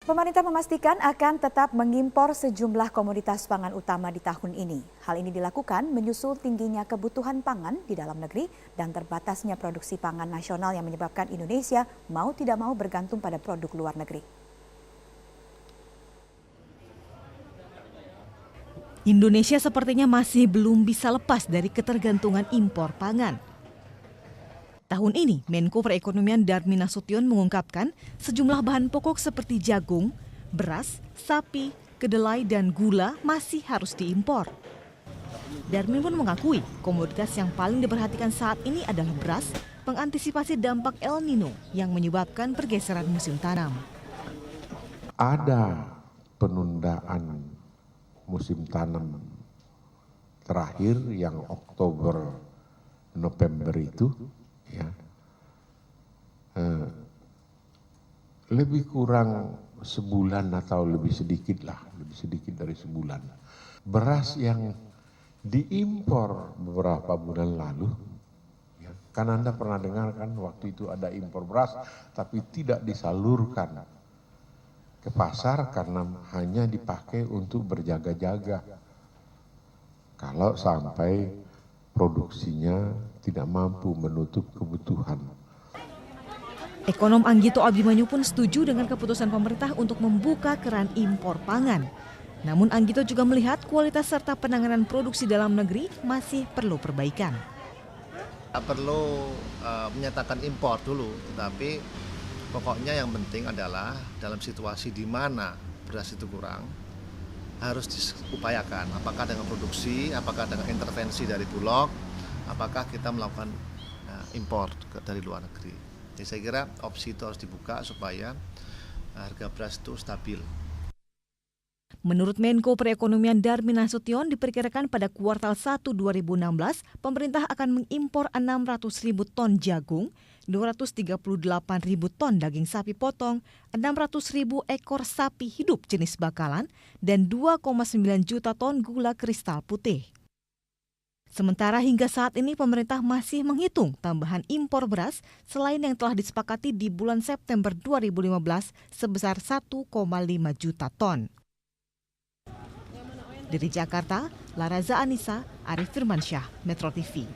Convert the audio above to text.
Pemerintah memastikan akan tetap mengimpor sejumlah komoditas pangan utama di tahun ini. Hal ini dilakukan menyusul tingginya kebutuhan pangan di dalam negeri dan terbatasnya produksi pangan nasional yang menyebabkan Indonesia mau tidak mau bergantung pada produk luar negeri. Indonesia sepertinya masih belum bisa lepas dari ketergantungan impor pangan. Tahun ini, Menko Perekonomian Darmin Nasution mengungkapkan sejumlah bahan pokok seperti jagung, beras, sapi, kedelai, dan gula masih harus diimpor. Darmin pun mengakui komoditas yang paling diperhatikan saat ini adalah beras, mengantisipasi dampak El Nino yang menyebabkan pergeseran musim tanam. Ada penundaan musim tanam terakhir yang Oktober, November itu, ya, lebih kurang sebulan atau lebih sedikit dari sebulan. Beras yang diimpor beberapa bulan lalu, ya, kan Anda pernah dengar kan waktu itu ada impor beras tapi tidak disalurkan ke pasar karena hanya dipakai untuk berjaga-jaga kalau sampai produksinya tidak mampu menutup kebutuhan. Ekonom Anggito Abimanyu pun setuju dengan keputusan pemerintah untuk membuka keran impor pangan. Namun Anggito juga melihat kualitas serta penanganan produksi dalam negeri masih perlu perbaikan. Perlu menyatakan impor dulu, tetapi pokoknya yang penting adalah dalam situasi di mana beras itu kurang, harus diupayakan. Apakah dengan produksi, apakah dengan intervensi dari Bulog, apakah kita melakukan impor dari luar negeri. Jadi saya kira opsi itu harus dibuka supaya harga beras itu stabil. Menurut Menko Perekonomian Darmin Nasution, diperkirakan pada kuartal 1 2016, pemerintah akan mengimpor 600.000 ton jagung, 238.000 ton daging sapi potong, 600.000 ekor sapi hidup jenis bakalan, dan 2,9 juta ton gula kristal putih. Sementara hingga saat ini pemerintah masih menghitung tambahan impor beras selain yang telah disepakati di bulan September 2015 sebesar 1,5 juta ton. Dari Jakarta, Laraza Anissa, Arif Firmansyah, Metro TV.